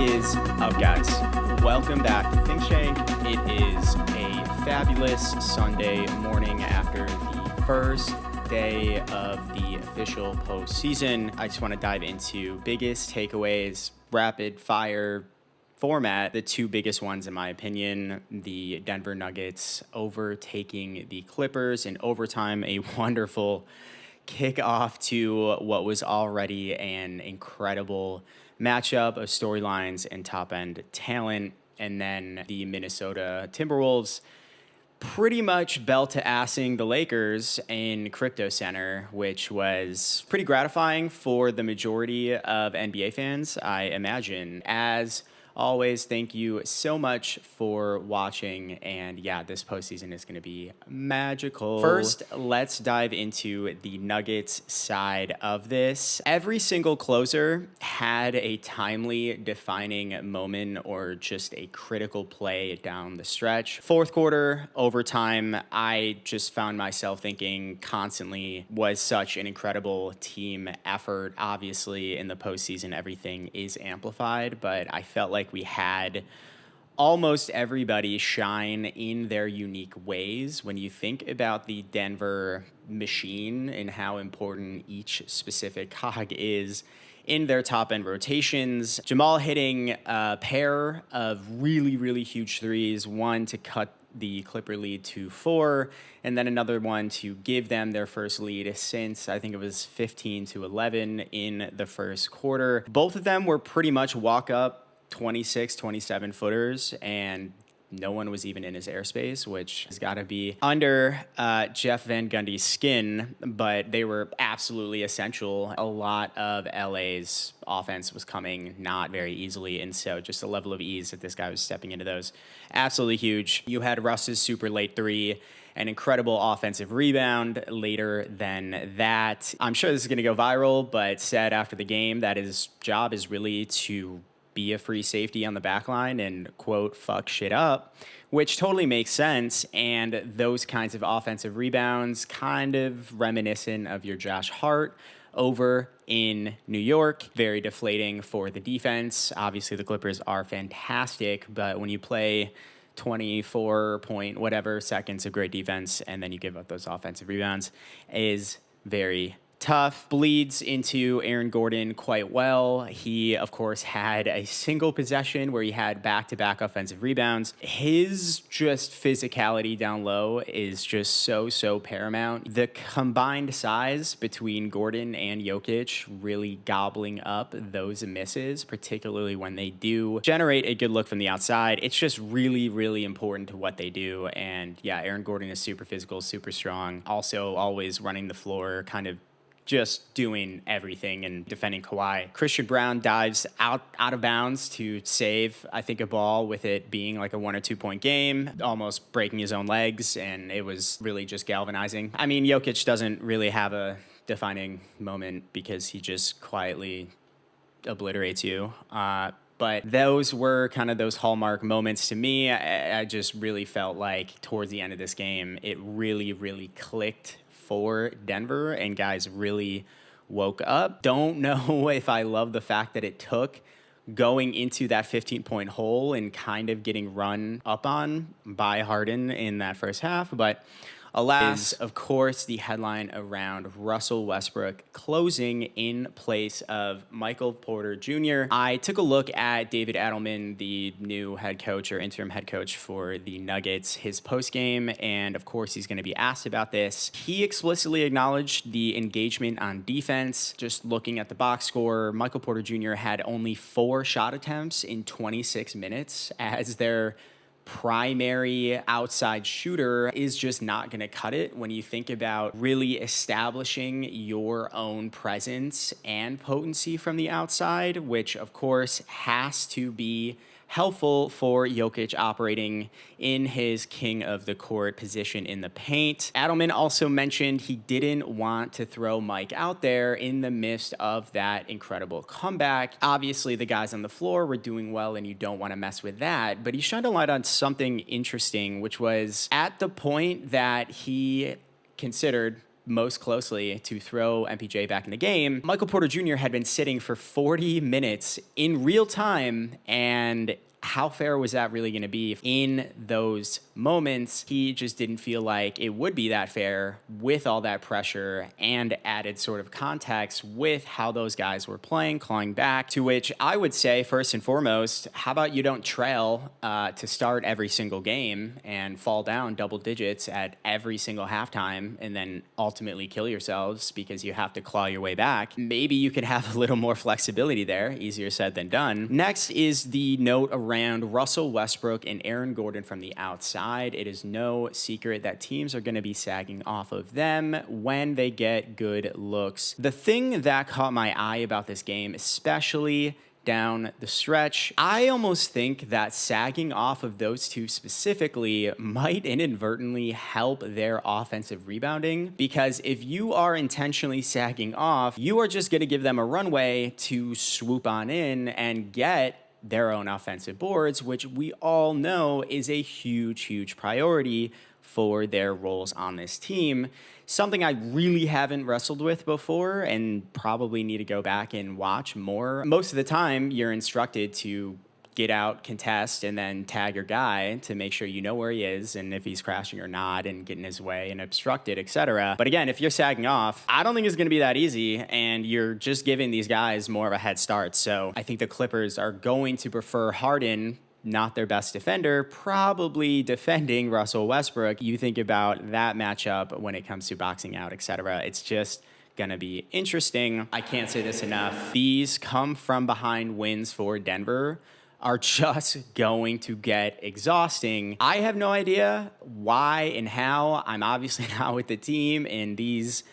is up, guys? Welcome back to Think Shank. It is a fabulous Sunday morning after the first day of the official postseason. I just want to dive into biggest takeaways, rapid fire format. The two biggest ones, in my opinion, the Denver Nuggets overtaking the Clippers in overtime, a wonderful kickoff to what was already an incredible matchup of storylines and top-end talent. And then the Minnesota Timberwolves pretty much belt-to-assing the Lakers in Crypto Center, which was pretty gratifying for the majority of NBA fans, I imagine. As always, thank you so much for watching, and yeah, this postseason is going to be magical. First, let's dive into the Nuggets side of this. Every single closer had a timely defining moment or just a critical play down the stretch. Fourth quarter, overtime, I just found myself thinking constantly, was such an incredible team effort. Obviously, in the postseason, everything is amplified, but I felt like we had almost everybody shine in their unique ways. When you think about the Denver machine and how important each specific cog is in their top-end rotations, Jamal hitting a pair of really, really huge threes, one to cut the Clipper lead to 4, and then another one to give them their first lead since I think it was 15-11 in the first quarter. Both of them were pretty much walk-up 26, 27 footers, and no one was even in his airspace, which has got to be under Jeff Van Gundy's skin, but they were absolutely essential. A lot of LA's offense was coming not very easily, and so just the level of ease that this guy was stepping into those, absolutely huge. You had Russ's super late 3, an incredible offensive rebound later than that. I'm sure this is going to go viral, but said after the game that his job is really to be a free safety on the back line and, quote, fuck shit up, which totally makes sense. And those kinds of offensive rebounds, kind of reminiscent of your Josh Hart over in New York. Very deflating for the defense. Obviously, the Clippers are fantastic, but when you play 24 point whatever seconds of great defense and then you give up those offensive rebounds, is very tough. Bleeds into Aaron Gordon quite well. He, of course, had a single possession where he had back-to-back offensive rebounds. His just physicality down low is just so paramount. The combined size between Gordon and Jokic really gobbling up those misses, particularly when they do generate a good look from the outside. It's just really important to what they do. And yeah, Aaron Gordon is super physical, super strong. Also always running the floor, kind of just doing everything and defending Kawhi. Christian Brown dives out of bounds to save, I think, a ball with it being like a 1 or 2 point game, almost breaking his own legs, and it was really just galvanizing. I mean, Jokic doesn't really have a defining moment because he just quietly obliterates you. But those were kind of those hallmark moments to me. I just really felt like towards the end of this game, it really clicked for Denver, and guys really woke up. Don't know if I love the fact that it took going into that 15-point hole and kind of getting run up on by Harden in that first half, but alas, of course, the headline around Russell Westbrook closing in place of Michael Porter Jr. I took a look at David Adelman, the new head coach or interim head coach for the Nuggets, his postgame, and of course, he's going to be asked about this. He explicitly acknowledged the engagement on defense. Just looking at the box score, Michael Porter Jr. had only 4 shot attempts in 26 minutes as their primary outside shooter is just not going to cut it when you think about really establishing your own presence and potency from the outside, which of course has to be helpful for Jokic operating in his king of the court position in the paint. Adelman also mentioned he didn't want to throw Mike out there in the midst of that incredible comeback. Obviously, the guys on the floor were doing well and you don't want to mess with that, but he shined a light on something interesting, which was at the point that he considered most closely to throw MPJ back in the game, Michael Porter Jr. had been sitting for 40 minutes in real time, and how fair was that really going to be in those moments? He just didn't feel like it would be that fair with all that pressure and added sort of context with how those guys were playing, clawing back, to which I would say, first and foremost, how about you don't trail to start every single game and fall down double digits at every single halftime and then ultimately kill yourselves because you have to claw your way back? Maybe you could have a little more flexibility there. Easier said than done. Next is the note around Russell Westbrook and Aaron Gordon from the outside. It is no secret that teams are going to be sagging off of them when they get good looks. The thing that caught my eye about this game, especially down the stretch, I almost think that sagging off of those two specifically might inadvertently help their offensive rebounding, because if you are intentionally sagging off, you are just going to give them a runway to swoop on in and get their own offensive boards, which we all know is a huge priority for their roles on this team. Something I really haven't wrestled with before and probably need to go back and watch more. Most of the time, you're instructed to get out, contest, and then tag your guy to make sure you know where he is and if he's crashing or not and get in his way and obstruct it, etc. But again, if you're sagging off, I don't think it's going to be that easy, and you're just giving these guys more of a head start. So I think the Clippers are going to prefer Harden, not their best defender, probably defending Russell Westbrook. You think about that matchup when it comes to boxing out, etc. It's just gonna be interesting. I can't say this enough. These come from behind wins for Denver are just going to get exhausting. I have no idea why and how. I'm obviously not with the team, and these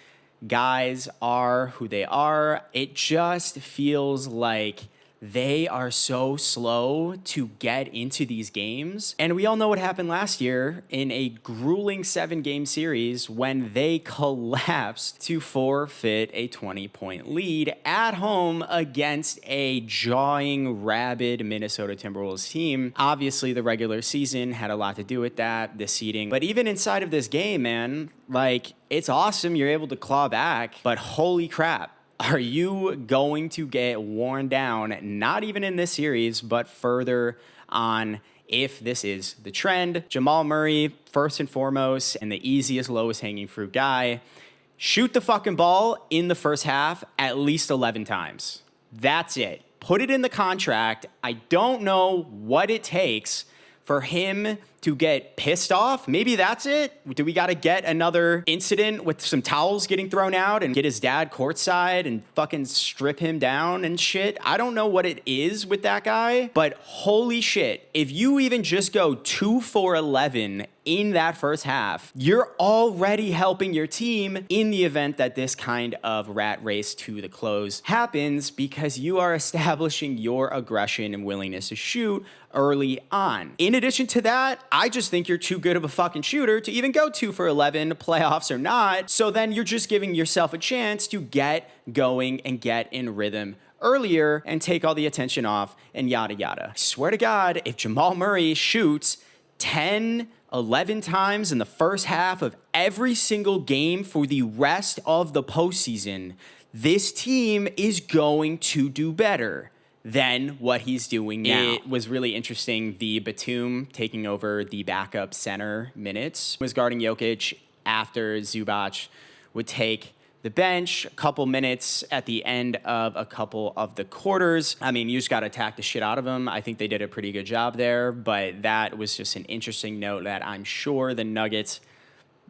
guys are who they are. It just feels like they are so slow to get into these games. And we all know what happened last year in a grueling 7-game series when they collapsed to forfeit a 20-point lead at home against a jawing, rabid Minnesota Timberwolves team. Obviously, the regular season had a lot to do with that, the seeding. But even inside of this game, man, like, it's awesome you're able to claw back, but holy crap. Are you going to get worn down, not even in this series, but further on if this is the trend? Jamal Murray, first and foremost, and the easiest, lowest hanging fruit guy. Shoot the fucking ball in the first half at least 11 times. That's it. Put it in the contract. I don't know what it takes for him to get pissed off. Maybe that's it. Do we got to get another incident with some towels getting thrown out and get his dad courtside and fucking strip him down and shit? I don't know what it is with that guy, but holy shit, if you even just go 2 for 11 in that first half, you're already helping your team in the event that this kind of rat race to the close happens, because you are establishing your aggression and willingness to shoot early on. In addition to that, I just think you're too good of a fucking shooter to even go 2 for 11, playoffs or not. So then you're just giving yourself a chance to get going and get in rhythm earlier and take all the attention off and yada yada. I swear to God, if Jamal Murray shoots 10, 11 times in the first half of every single game for the rest of the postseason, this team is going to do better than what he's doing now. It was really interesting. The Batum taking over the backup center minutes was guarding Jokic after Zubac would take the bench, a couple minutes at the end of a couple of the quarters. I mean, you just got to attack the shit out of them. I think they did a pretty good job there, but that was just an interesting note that I'm sure the Nuggets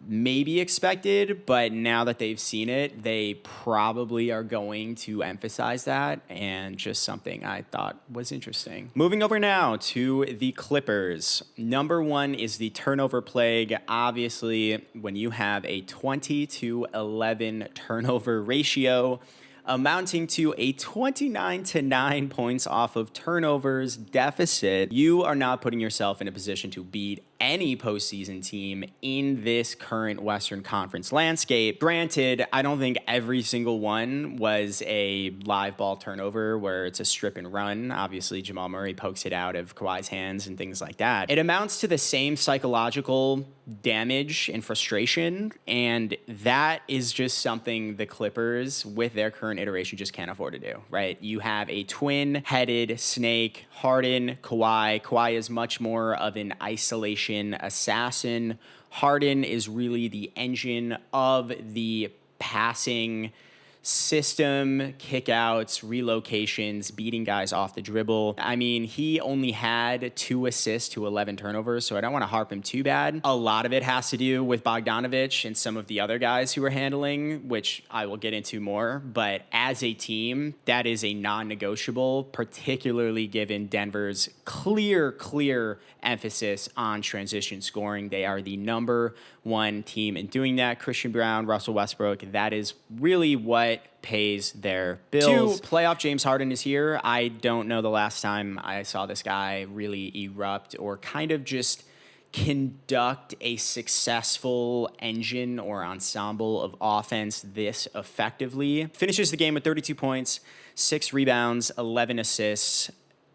maybe expected, but now that they've seen it, they probably are going to emphasize that, and just something I thought was interesting. Moving over now to the Clippers. Number one is the turnover plague. Obviously, when you have a 20-11 turnover ratio, amounting to a 29-9 points off of turnovers deficit, you are not putting yourself in a position to beat any postseason team in this current Western Conference landscape. Granted, I don't think every single one was a live ball turnover where it's a strip and run. Obviously, Jamal Murray pokes it out of Kawhi's hands and things like that. It amounts to the same psychological damage and frustration, and that is just something the Clippers, with their current iteration, just can't afford to do, right? You have a twin-headed snake, Harden, Kawhi. Kawhi is much more of an isolation assassin. Harden is really the engine of the passing system, kickouts, relocations, beating guys off the dribble. I mean, he only had 2 assists to 11 turnovers, so I don't want to harp him too bad. A lot of it has to do with Bogdanović and some of the other guys who are handling, which I will get into more. But as a team, that is a non-negotiable, particularly given Denver's clear emphasis on transition scoring. They are the number 1 team in doing that. Christian Brown, Russell Westbrook, that is really what pays their bills. 2, playoff James Harden is here. I don't know the last time I saw this guy really erupt or kind of just conduct a successful engine or ensemble of offense this effectively. Finishes the game with 32 points, 6 rebounds, 11 assists,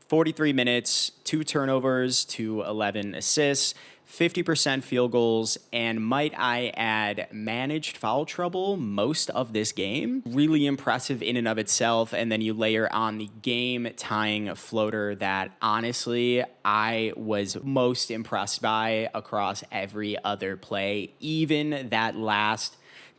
43 minutes, 2 turnovers to 11 assists, 50% field goals, and might I add, managed foul trouble most of this game. Really impressive in and of itself. And then you layer on the game-tying floater that, honestly, I was most impressed by across every other play. Even that last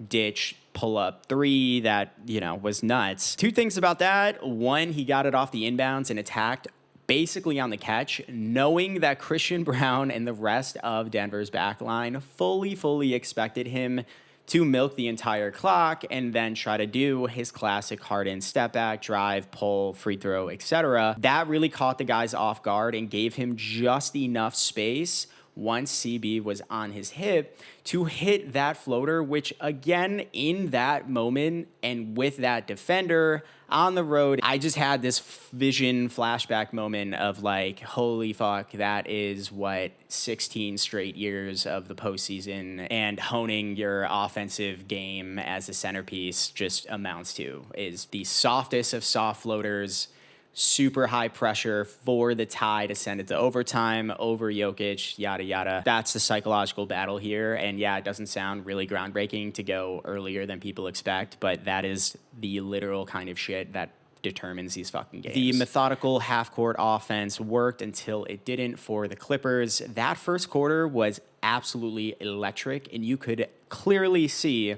ditch pull-up 3 that, was nuts. 2 things about that. 1, he got it off the inbounds and attacked basically on the catch, knowing that Christian Brown and the rest of Denver's backline fully expected him to milk the entire clock and then try to do his classic Harden step back, drive, pull, free throw, etc. That really caught the guys off guard and gave him just enough space once CB was on his hip to hit that floater, which again, in that moment and with that defender on the road, I just had this vision flashback moment of like, holy fuck, that is what 16 straight years of the postseason and honing your offensive game as a centerpiece just amounts to, is the softest of soft floaters, super high pressure for the tie to send it to overtime over Jokic, yada, yada. That's the psychological battle here. And yeah, it doesn't sound really groundbreaking to go earlier than people expect, but that is the literal kind of shit that determines these fucking games. The methodical half-court offense worked until it didn't for the Clippers. That first quarter was absolutely electric, and you could clearly see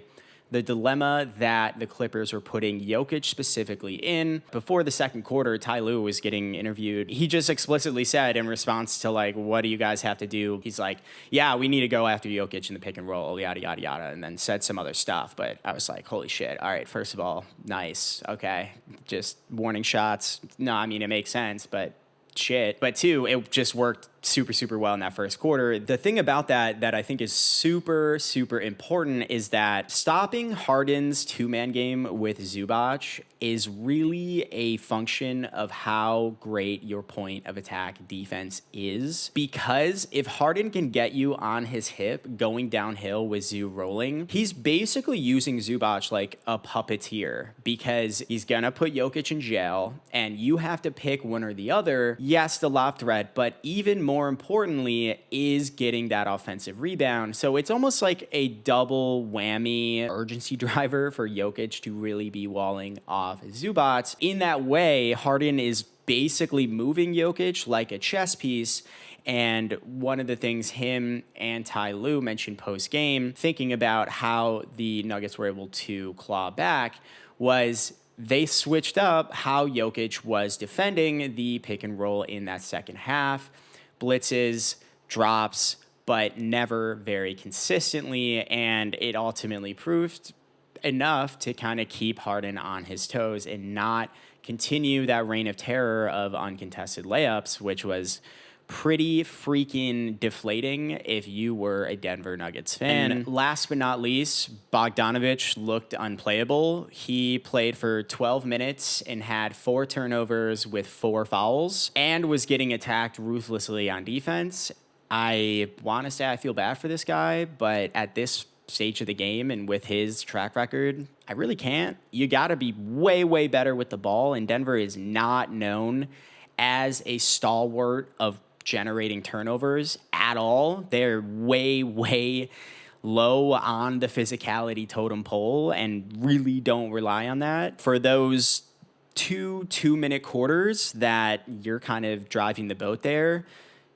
the dilemma that the Clippers were putting Jokic specifically in. Before the second quarter, Ty Lue was getting interviewed. He just explicitly said in response to like, what do you guys have to do? He's like, yeah, we need to go after Jokic in the pick and roll, yada, yada, yada, and then said some other stuff. But I was like, holy shit. All right, first of all, nice. Okay, just warning shots. No, I mean, it makes sense, but shit. But 2, it just worked super well in that first quarter. The thing about that I think is super important is that stopping Harden's 2-man game with Zubac is really a function of how great your point of attack defense is. Because if Harden can get you on his hip going downhill with Zoo rolling, he's basically using Zubac like a puppeteer, because he's gonna put Jokic in jail and you have to pick one or the other. Yes, the lob threat, but even more importantly is getting that offensive rebound. So it's almost like a double whammy urgency driver for Jokic to really be walling off Zubac. In that way, Harden is basically moving Jokic like a chess piece. And one of the things him and Ty Lue mentioned post-game, thinking about how the Nuggets were able to claw back, was they switched up how Jokic was defending the pick and roll in that second half. Blitzes, drops, but never very consistently, and it ultimately proved enough to kind of keep Harden on his toes and not continue that reign of terror of uncontested layups, which was pretty freaking deflating if you were a Denver Nuggets fan. And last but not least, Bogdanović looked unplayable. He played for 12 minutes and had 4 turnovers with 4 fouls and was getting attacked ruthlessly on defense. I want to say I feel bad for this guy, but at this stage of the game and with his track record, I really can't. You got to be way, way better with the ball, and Denver is not known as a stalwart of generating turnovers at all. They're way, way low on the physicality totem pole and really don't rely on that. For those two-minute quarters that you're kind of driving the boat there,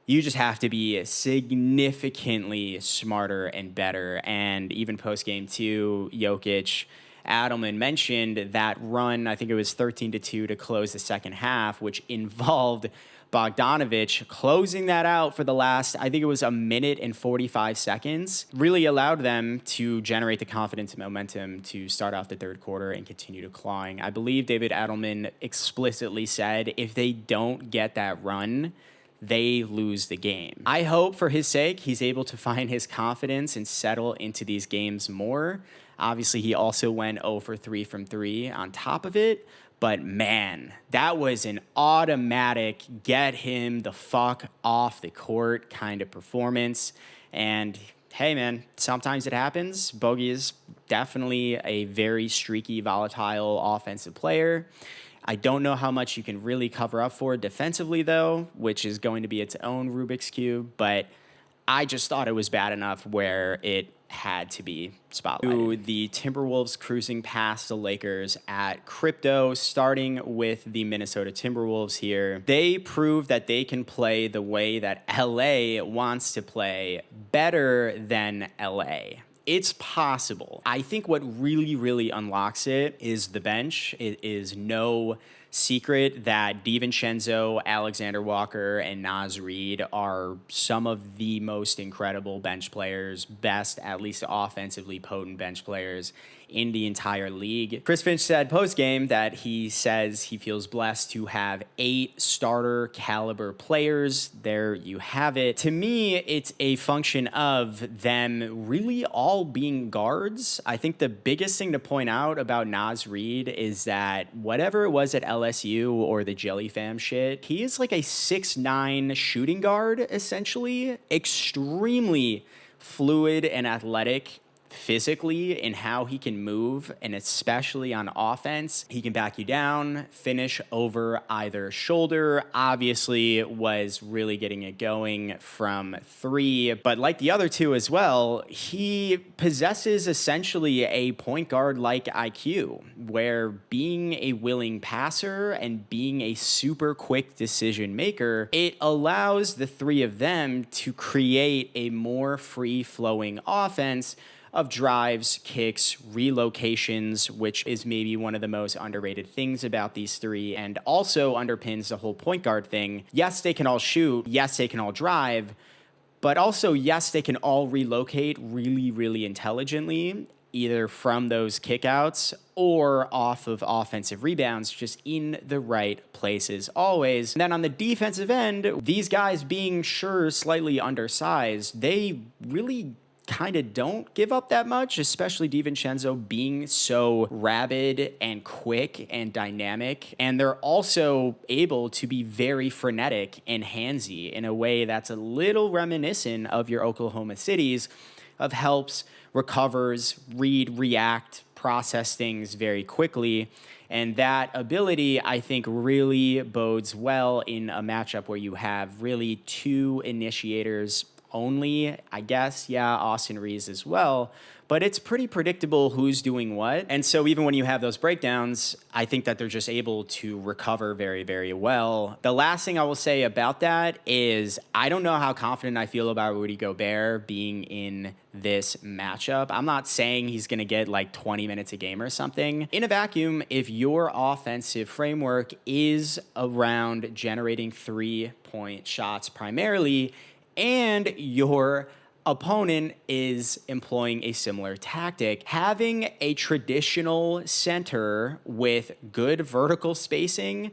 you just have to be significantly smarter and better. And even post-game two, Jokic, Adelman mentioned that run, I think it was 13-2 to close the second half, which involved Bogdanovic closing that out for the last, I think it was a minute and 45 seconds, really allowed them to generate the confidence and momentum to start off the third quarter and continue to clawing. I believe David Adelman explicitly said if they don't get that run, they lose the game. I hope for his sake, he's able to find his confidence and settle into these games more. Obviously, he also went 0 for 3 from 3 on top of it. But man, that was an automatic get him the fuck off the court kind of performance. And hey, man, sometimes it happens. Bogey is definitely a very streaky, volatile offensive player. I don't know how much you can really cover up for defensively, though, which is going to be its own Rubik's Cube. But I just thought it was bad enough where it had to be spotlighted. The Timberwolves cruising past the Lakers at crypto, starting with the Minnesota Timberwolves here. They prove that they can play the way that LA wants to play better than LA. It's possible. I think what really, really unlocks it is the bench. It is no secret that DiVincenzo, Alexander Walker, and Naz Reid are some of the most incredible bench players, best, at least offensively potent bench players in the entire league. Chris Finch said post-game that he says he feels blessed to have 8 starter caliber players. There you have it. To me, it's a function of them really all being guards. I think the biggest thing to point out about Naz Reid is that whatever it was at LSU or the Jelly Fam shit, he is like a 6'9" shooting guard, essentially. Extremely fluid and athletic physically in how he can move, and especially on offense. He can back you down, finish over either shoulder. Obviously was really getting it going from 3, but like the other two as well, he possesses essentially a point guard like IQ, where being a willing passer and being a super quick decision maker, it allows the three of them to create a more free-flowing offense of drives, kicks, relocations, which is maybe one of the most underrated things about these three and also underpins the whole point guard thing. Yes, they can all shoot. Yes, they can all drive. But also, yes, they can all relocate really, really intelligently, either from those kickouts or off of offensive rebounds, just in the right places always. And then on the defensive end, these guys being sure slightly undersized, they really kind of don't give up that much, especially DiVincenzo being so rabid and quick and dynamic. And they're also able to be very frenetic and handsy in a way that's a little reminiscent of your Oklahoma Cities, of helps, recovers, read, react, process things very quickly. And that ability, I think, really bodes well in a matchup where you have really 2 initiators only, I guess. Yeah, Austin Reeves as well. But it's pretty predictable who's doing what. And so even when you have those breakdowns, I think that they're just able to recover very, very well. The last thing I will say about that is I don't know how confident I feel about Rudy Gobert being in this matchup. I'm not saying he's going to get like 20 minutes a game or something. In a vacuum, if your offensive framework is around generating 3-point shots primarily, and your opponent is employing a similar tactic, having a traditional center with good vertical spacing,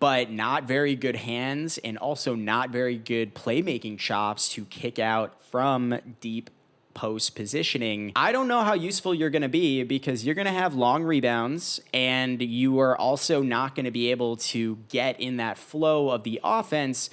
but not very good hands and also not very good playmaking chops to kick out from deep post positioning, I don't know how useful you're going to be, because you're going to have long rebounds and you are also not going to be able to get in that flow of the offense,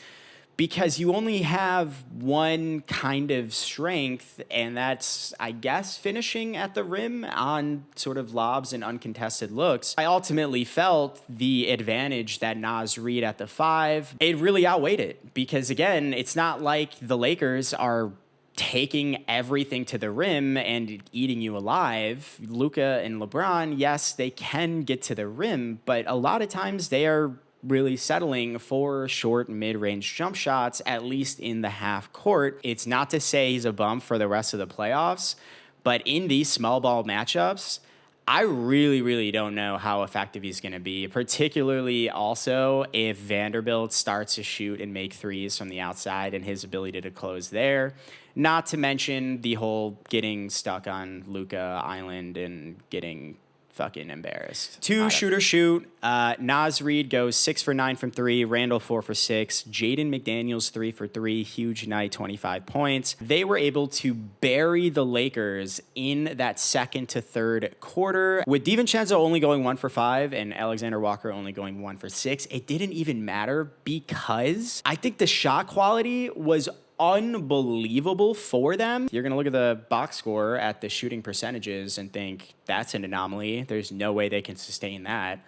because you only have one kind of strength, and that's, I guess, finishing at the rim on sort of lobs and uncontested looks. I ultimately felt the advantage that Naz Reid at the 5, it really outweighed it, because again, it's not like the Lakers are taking everything to the rim and eating you alive. Luka and LeBron, yes, they can get to the rim, but a lot of times they are really settling for short mid-range jump shots, at least in the half court. It's not to say he's a bum for the rest of the playoffs, but in these small ball matchups, I really don't know how effective he's going to be, particularly also if Vanderbilt starts to shoot and make threes from the outside and his ability to close there. Not to mention the whole getting stuck on Luka Island and getting fucking embarrassed. 2 shooter shoot. Naz Reid goes 6 for 9 from 3. Randall 4 for 6. Jaden McDaniels 3 for 3. Huge night, 25 points. They were able to bury the Lakers in that second to third quarter. With DiVincenzo only going 1 for 5 and Alexander Walker only going 1 for 6, it didn't even matter because I think the shot quality was unbelievable for them. You're going to look at the box score at the shooting percentages and think that's an anomaly. There's no way they can sustain that.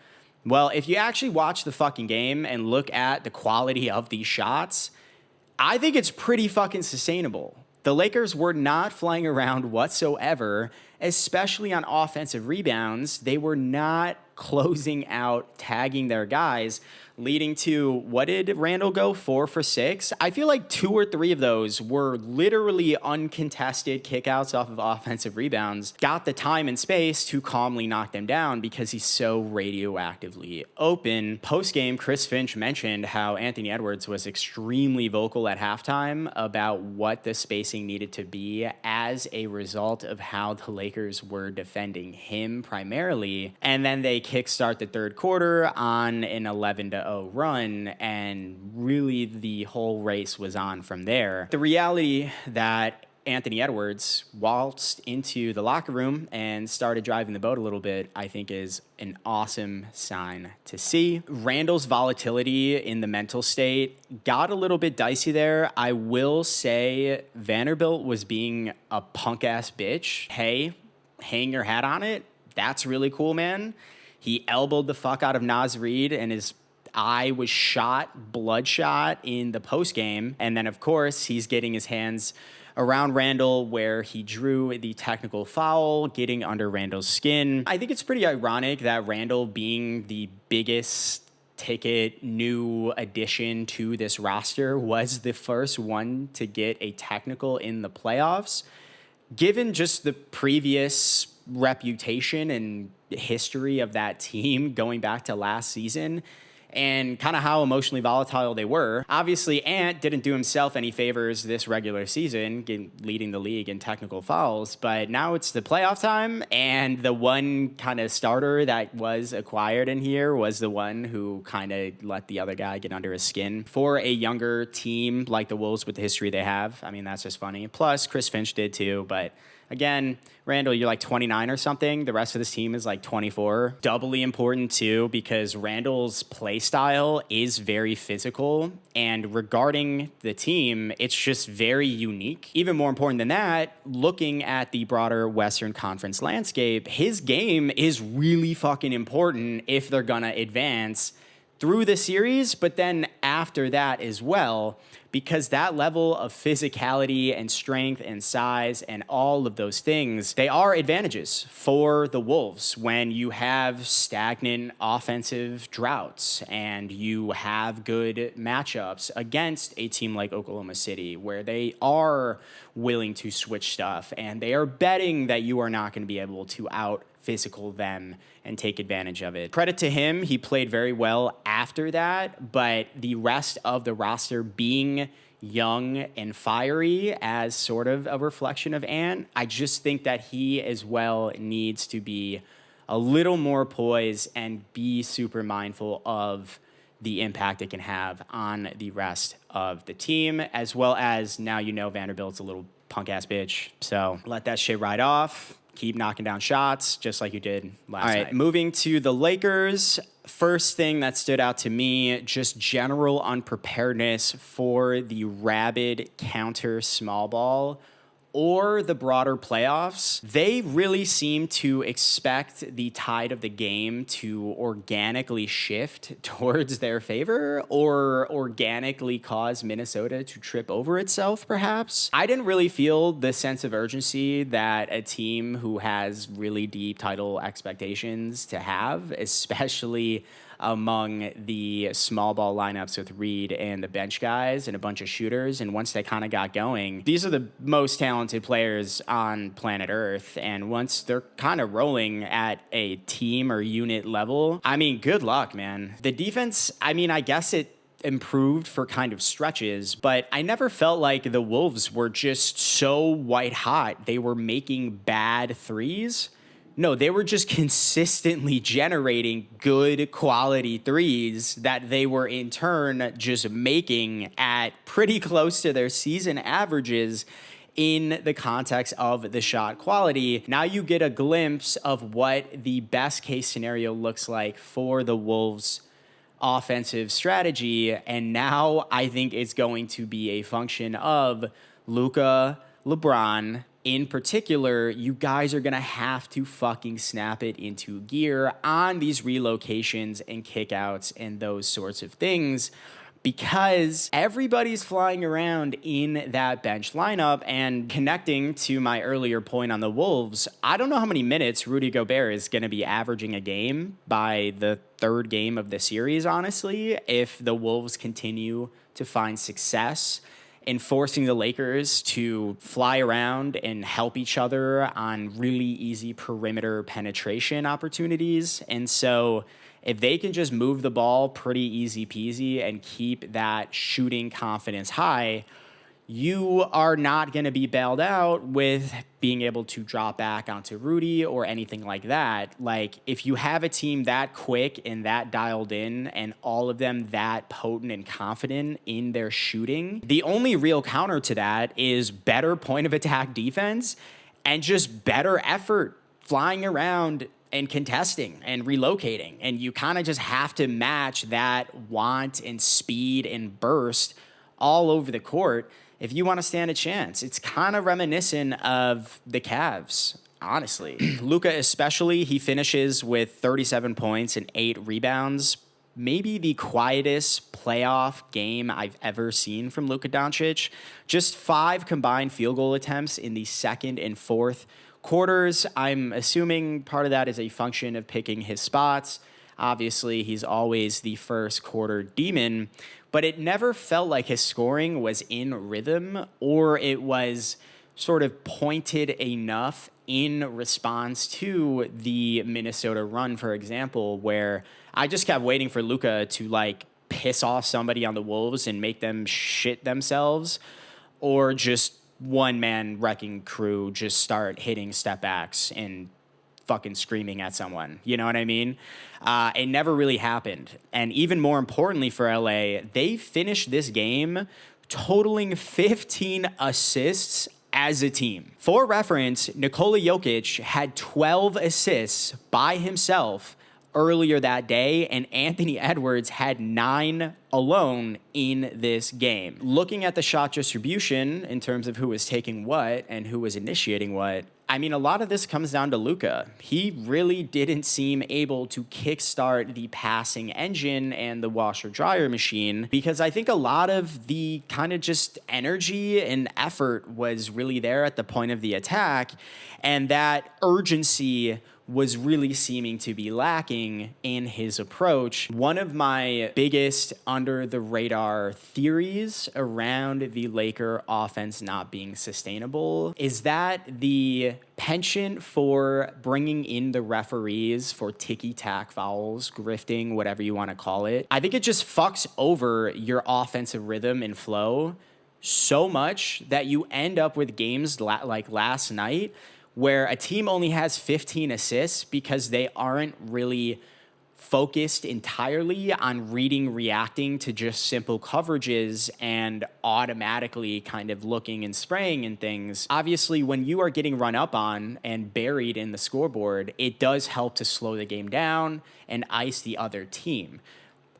Well, if you actually watch the fucking game and look at the quality of these shots, I think it's pretty fucking sustainable. The Lakers were not flying around whatsoever, especially on offensive rebounds. They were not closing out, tagging their guys, leading to, what did Randall go, 4 for 6? I feel like 2 or 3 of those were literally uncontested kickouts off of offensive rebounds. Got the time and space to calmly knock them down because he's so radioactively open. Post-game, Chris Finch mentioned how Anthony Edwards was extremely vocal at halftime about what the spacing needed to be as a result of how the Lakers were defending him primarily. And then they kickstart the third quarter on an 11-0 run, and really the whole race was on from there. The reality that Anthony Edwards waltzed into the locker room and started driving the boat a little bit, I think is an awesome sign to see. Randall's volatility in the mental state got a little bit dicey there. I will say Vanderbilt was being a punk-ass bitch. Hey, hang your hat on it. That's really cool, man. He elbowed the fuck out of Naz Reid, and his eye was shot, bloodshot in the postgame. And then, of course, he's getting his hands around Randall where he drew the technical foul, getting under Randall's skin. I think it's pretty ironic that Randall, being the biggest ticket new addition to this roster, was the first one to get a technical in the playoffs. Given just the previous reputation and history of that team going back to last season and kind of how emotionally volatile they were. Obviously, Ant didn't do himself any favors this regular season, leading the league in technical fouls, but now it's the playoff time, and the one kind of starter that was acquired in here was the one who kind of let the other guy get under his skin. For a younger team like the Wolves with the history they have, I mean, that's just funny. Plus, Chris Finch did too, but again, Randall, you're like 29 or something. The rest of this team is like 24. Doubly important too, because Randall's play style is very physical. And regarding the team, it's just very unique. Even more important than that, looking at the broader Western Conference landscape, his game is really fucking important if they're gonna advance through the series, but then after that as well, because that level of physicality and strength and size and all of those things, they are advantages for the Wolves when you have stagnant offensive droughts and you have good matchups against a team like Oklahoma City where they are willing to switch stuff and they are betting that you are not going to be able to out physical them and take advantage of it. Credit to him, he played very well after that, but the rest of the roster being young and fiery as sort of a reflection of Ant, I just think that he as well needs to be a little more poised and be super mindful of the impact it can have on the rest of the team, as well as now you know Vanderbilt's a little punk-ass bitch, so let that shit ride off. keep knocking down shots just like you did last night. All right, moving to the Lakers. First thing that stood out to me, just general unpreparedness for the rabid counter small ball or the broader playoffs. They really seem to expect the tide of the game to organically shift towards their favor or organically cause Minnesota to trip over itself, perhaps. I didn't really feel the sense of urgency that a team who has really deep title expectations to have, especially among the small ball lineups with Reed and the bench guys and a bunch of shooters. And once they kind of got going, these are the most talented players on planet Earth. And once they're kind of rolling at a team or unit level, I mean, good luck, man. The defense, I mean, I guess it improved for kind of stretches, but I never felt like the Wolves were just so white hot. They were making bad threes. No, they were just consistently generating good quality threes that they were in turn just making at pretty close to their season averages in the context of the shot quality. Now you get a glimpse of what the best case scenario looks like for the Wolves' offensive strategy. And now I think it's going to be a function of Luka, LeBron. In particular, you guys are going to have to fucking snap it into gear on these relocations and kickouts and those sorts of things, because everybody's flying around in that bench lineup. And connecting to my earlier point on the Wolves, I don't know how many minutes Rudy Gobert is going to be averaging a game by the third game of the series, honestly, if the Wolves continue to find success in forcing the Lakers to fly around and help each other on really easy perimeter penetration opportunities. And so if they can just move the ball pretty easy peasy and keep that shooting confidence high, you are not going to be bailed out with being able to drop back onto Rudy or anything like that. Like, if you have a team that quick and that dialed in and all of them that potent and confident in their shooting, the only real counter to that is better point of attack defense and just better effort flying around and contesting and relocating. And you kind of just have to match that want and speed and burst all over the court if you want to stand a chance. It's kind of reminiscent of the Cavs, honestly. Luka especially, he finishes with 37 points and 8 rebounds. Maybe the quietest playoff game I've ever seen from Luka Doncic. Just 5 combined field goal attempts in the second and fourth quarters. I'm assuming part of that is a function of picking his spots. Obviously, he's always the first quarter demon, but it never felt like his scoring was in rhythm or it was sort of pointed enough in response to the Minnesota run, for example, where I just kept waiting for Luka to like piss off somebody on the Wolves and make them shit themselves, or just one-man wrecking crew just start hitting step backs and fucking screaming at someone. You know what I mean? It never really happened. And even more importantly for LA, they finished this game totaling 15 assists as a team. For reference, Nikola Jokic had 12 assists by himself earlier that day, and Anthony Edwards had 9 alone in this game. Looking at the shot distribution in terms of who was taking what and who was initiating what, I mean, a lot of this comes down to Luka. He really didn't seem able to kickstart the passing engine and the washer-dryer machine, because I think a lot of the kind of just energy and effort was really there at the point of the attack, and that urgency was really seeming to be lacking in his approach. One of my biggest under-the-radar theories around the Laker offense not being sustainable is that the penchant for bringing in the referees for ticky-tack fouls, grifting, whatever you want to call it, I think it just fucks over your offensive rhythm and flow so much that you end up with games like last night where a team only has 15 assists because they aren't really focused entirely on reading, reacting to just simple coverages and automatically kind of looking and spraying and things. Obviously, when you are getting run up on and buried in the scoreboard, it does help to slow the game down and ice the other team.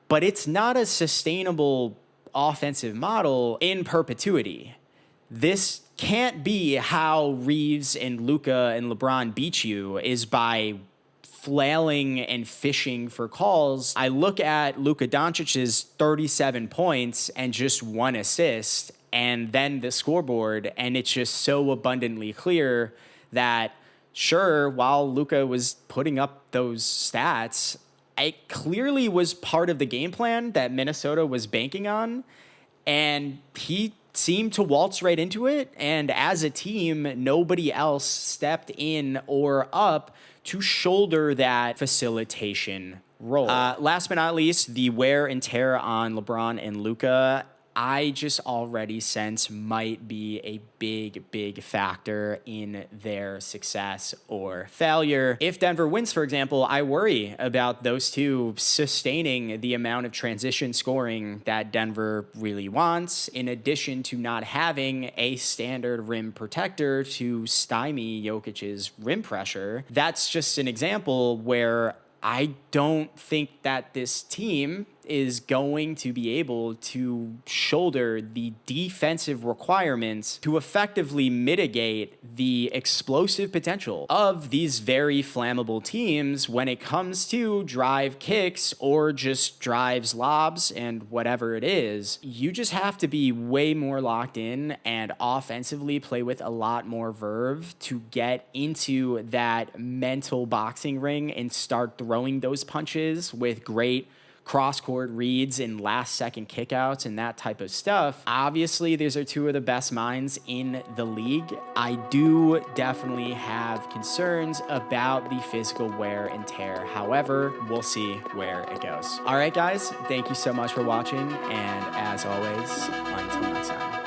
But it's not a sustainable offensive model in perpetuity. This can't be how Reeves and Luka and LeBron beat you, is by flailing and fishing for calls. I look at Luka Doncic's 37 points and just 1 assist, and then the scoreboard, and it's just so abundantly clear that, sure, while Luka was putting up those stats, it clearly was part of the game plan that Minnesota was banking on, and he seemed to waltz right into it. And as a team, nobody else stepped in or up to shoulder that facilitation role. Last but not least, the wear and tear on LeBron and Luka, I just already sense might be a big factor in their success or failure. If Denver wins, for example, I worry about those two sustaining the amount of transition scoring that Denver really wants, in addition to not having a standard rim protector to stymie Jokic's rim pressure. That's just an example where I don't think that this team is going to be able to shoulder the defensive requirements to effectively mitigate the explosive potential of these very flammable teams when it comes to drive kicks or just drives, lobs, and whatever it is. You just have to be way more locked in and offensively play with a lot more verve to get into that mental boxing ring and start throwing those punches with great cross-court reads and last-second kickouts and that type of stuff. Obviously, these are two of the best minds in the league. I do definitely have concerns about the physical wear and tear. However, we'll see where it goes. All right, guys, thank you so much for watching, and as always, until next time.